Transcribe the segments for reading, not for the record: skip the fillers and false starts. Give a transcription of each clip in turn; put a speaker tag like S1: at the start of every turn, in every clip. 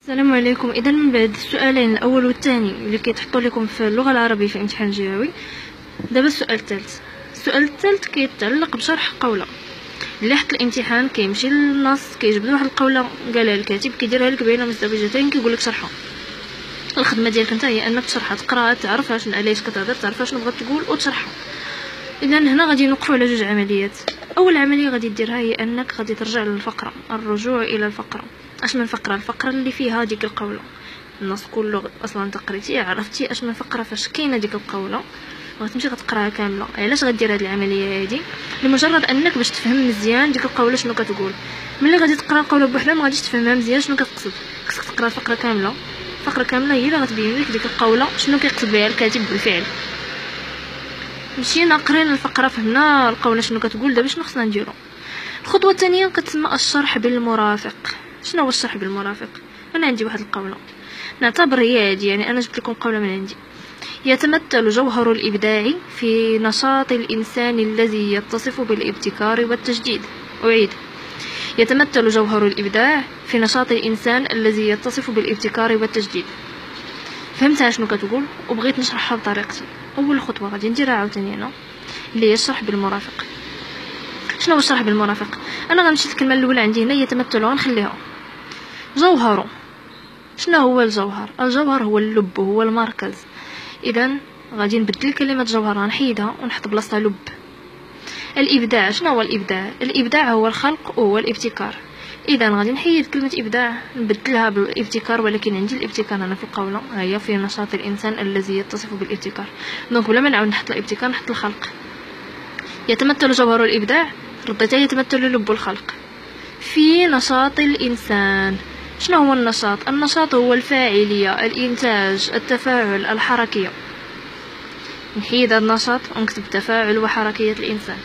S1: السلام عليكم. اذا من بعد السؤالين الاول والثاني اللي كيتحطوا لكم في اللغه العربيه في امتحان الجهوي، دابا السؤال الثالث كيتعلق بشرح قوله. اللي حط الامتحان كيمشي للنص كيجبد واحد القوله قالها الكاتب كيديرها لك بين مزدوجتين كيقول لك شرحها. الخدمه ديالك انت هي انك تشرحها، تقراها، تعرفها شنو علاش كتهضر، تعرفها شنو بغات تقول وتشرحها. اذا هنا غادي نوقفوا على جوج عمليات. اول عمليه غادي ديرها هي انك غادي ترجع للفقره، الرجوع الى الفقره. اش من فقره؟ الفقره اللي فيها ديك القوله. النص كله اصلا تقريتيه، عرفتي اش من فقره فاش كاينه ديك القوله، غتمشي غتقراها كامله. علاش غدير هاد العمليه هادي؟ لمجرد انك باش تفهم مزيان ديك القوله شنو كتقول. ملي غادي تقرا القوله بوحدها ما غاديش تفهمها مزيان شنو كتقصد، خصك تقرا الفقره كامله. الفقره كامله هي اللي غتبين لك ديك القوله شنو كيقصد بها الكاتب بالفعل. مشينا قرينا الفقره، فهمنا القوله شنو كتقول، دابا شنو خصنا نديرو؟ الخطوه الثانيه كتسمى الشرح بالمرافق. شنو هو الشرح بالمرافق؟ انا عندي واحد القوله نعتبر هي هادي، يعني انا جبت لكم قوله من عندي. يتمثل جوهر الابداع في نشاط الانسان الذي يتصف بالابتكار والتجديد. اعيد: يتمثل جوهر الابداع في نشاط الانسان الذي يتصف بالابتكار والتجديد. فهمتها شنو كتقول وبغيت نشرحها بطريقتي. اول خطوه غادي نديرها عاوتاني هنا اللي هي الشرح بالمرافق. شنو هو الشرح بالمرافق؟ انا غنمشي الكلمه الاولى عندي هنا يتمثل، غنخليها جوهر. شنو هو الجوهر؟ الجوهر هو اللب، هو المركز. اذا غادي نبدل كلمه جوهر، غنحيدها ونحط بلاصتها لب. الابداع، شنو هو الابداع؟ الابداع هو الخلق وهو الابتكار. اذا غادي نحيد كلمه ابداع نبدلها بالابتكار، ولكن عندي الابتكار هنا في القوله، هي في نشاط الانسان الذي يتصف بالابتكار. دونك بلا ما نعاود نحط الابتكار نحط الخلق. يتمثل جوهر الابداع، رديتها يتمثل لب الخلق في نشاط الانسان. شنو هو النشاط؟ النشاط هو الفاعليه، الانتاج، التفاعل، الحركيه. نحيد النشاط ونكتب تفاعل وحركيه الانسان.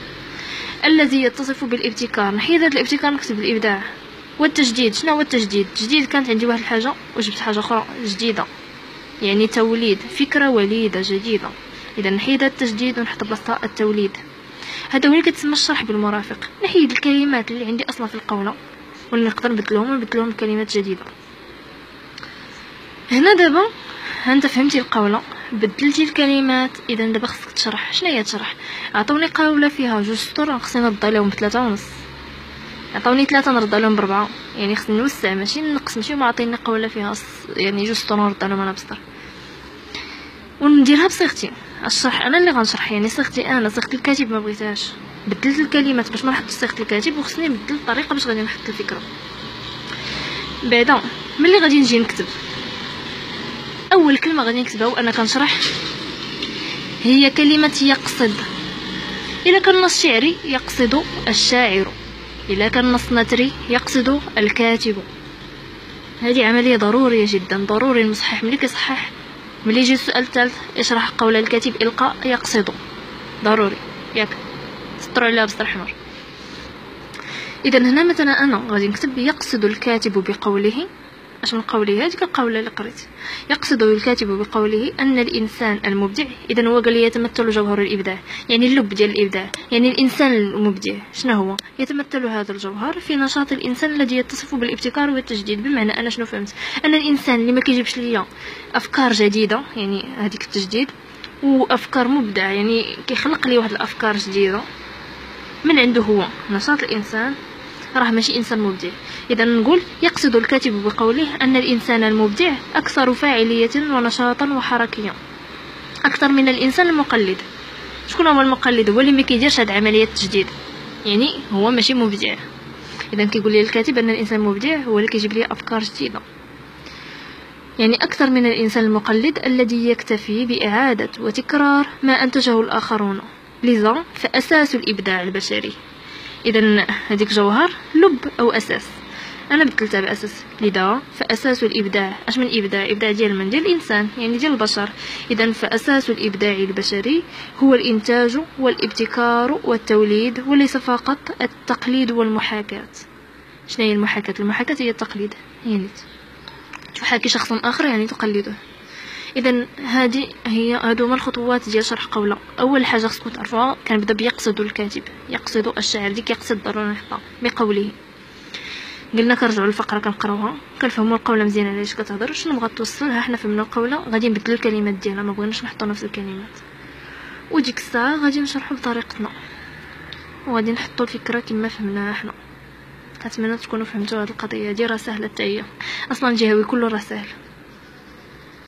S1: الذي يتصف بالابتكار، نحيد الابتكار نكتب الابداع. والتجديد، شنو هو التجديد؟ التجديد كانت عندي واحد الحاجه وجبت حاجه اخرى جديده، يعني توليد، فكره وليده جديده. اذا نحيد التجديد ونحط بلاصتها التوليد. هذا هو اللي كتسمى الشرح بالمرافق. نحيد الكلمات اللي عندي اصلا في القوله واللي نقدر نبدلهم بكلمات جديده. هنا دابا انت فهمتي القوله، بدلتي الكلمات، اذا دابا خصك تشرح. شنو هي تشرح؟ عطوني قوله فيها جوج سطور، خصني نرد عليهم ب3.5. عطوني 3 نرد عليهم ب4، يعني خصني نوسع ماشي نقص. ماشي ما عطيني قوله فيها يعني جوج سطور نرد عليهم انا بسطر ونديرها بصيغتي. الشرح انا اللي غنشرح، يعني صيغتي انا، صيغه الكاتب ما بغيتهاش. بدلت الكلمات باش ما نحط صيغه الكاتب، وخصني نبدل الطريقه باش غادي نحط الفكره. بعدا ملي غادي نجي نكتب، اول كلمه غادي نكتبها وانا كنشرح هي كلمه يقصد. الا كان نص شعري يقصد الشاعر، الا كان نص نثري يقصد الكاتب. هذه عمليه ضروريه جدا، ضروري المصحح ملي كيصحح ملي يجي السؤال الثالث يشرح قول الكاتب القاء يقصد، ضروري ياك سطروا عليها بسطر احمر. اذا هنا مثلا انا غادي نكتب يقصد الكاتب بقوله. اش من قوله؟ هذيك القوله اللي قريت. يقصد الكاتب بقوله ان الانسان المبدع. اذا هو قال لي يتمثل جوهر الابداع، يعني اللب ديال الابداع، يعني الانسان المبدع. شنو هو؟ يتمثل هذا الجوهر في نشاط الانسان الذي يتصف بالابتكار والتجديد. بمعنى انا شنو فهمت؟ ان الانسان اللي ما كيجيبش ليا افكار جديده، يعني هذيك التجديد، وافكار مبدع، يعني كيخلق لي واحد الافكار جديده من عنده هو. نشاط الانسان راه ماشي انسان مبدع. اذا نقول يقصد الكاتب بقوله ان الانسان المبدع اكثر فاعليه ونشاطا وحركيه اكثر من الانسان المقلد. شكون هو المقلد؟ هو اللي ما كيديرش هاد عمليه التجديد، يعني هو ماشي مبدع. اذا كيقول لي الكاتب ان الانسان المبدع هو اللي كيجيب لي افكار جديده، يعني اكثر من الانسان المقلد الذي يكتفي باعاده وتكرار ما انتجه الاخرون. لذا فاساس الابداع البشري. اذا هذيك جوهر لب او اساس، انا بدلتها باساس. لذا فاساس الابداع، اش من ابداع؟ ابداع ديال من؟ ديال الانسان، يعني ديال البشر. اذا فاساس الابداع البشري هو الانتاج والابتكار والتوليد، وليس فقط التقليد والمحاكاه. شنو هي المحاكاه؟ المحاكاه هي التقليد، يعني تحاكي شخصا اخر يعني تقلده. اذا هادو هما الخطوات ديال شرح قوله. اول حاجه خصكم تعرفوها كنبدا بيقصد الكاتب، يقصد الشاعر، ديك يقصد ضروري نحطها بقوله. قلنا كنرجعوا للفقره كنقراوها كنفهموا القوله مزيان علاش كتهضر شنو بغات توصل. ها حنا فهمنا القوله غادي نبدلوا الكلمات ديالها ما بغيناش نحطوا نفس الكلمات وديك الساعه غادي نشرحوا بطريقتنا وغادي نحطوا الفكره كما فهمناها حنا. كنتمنى تكونوا فهمتوا هذه القضيه هذه راه سهله حتى هي اصلا الجهوي كله راه سهل.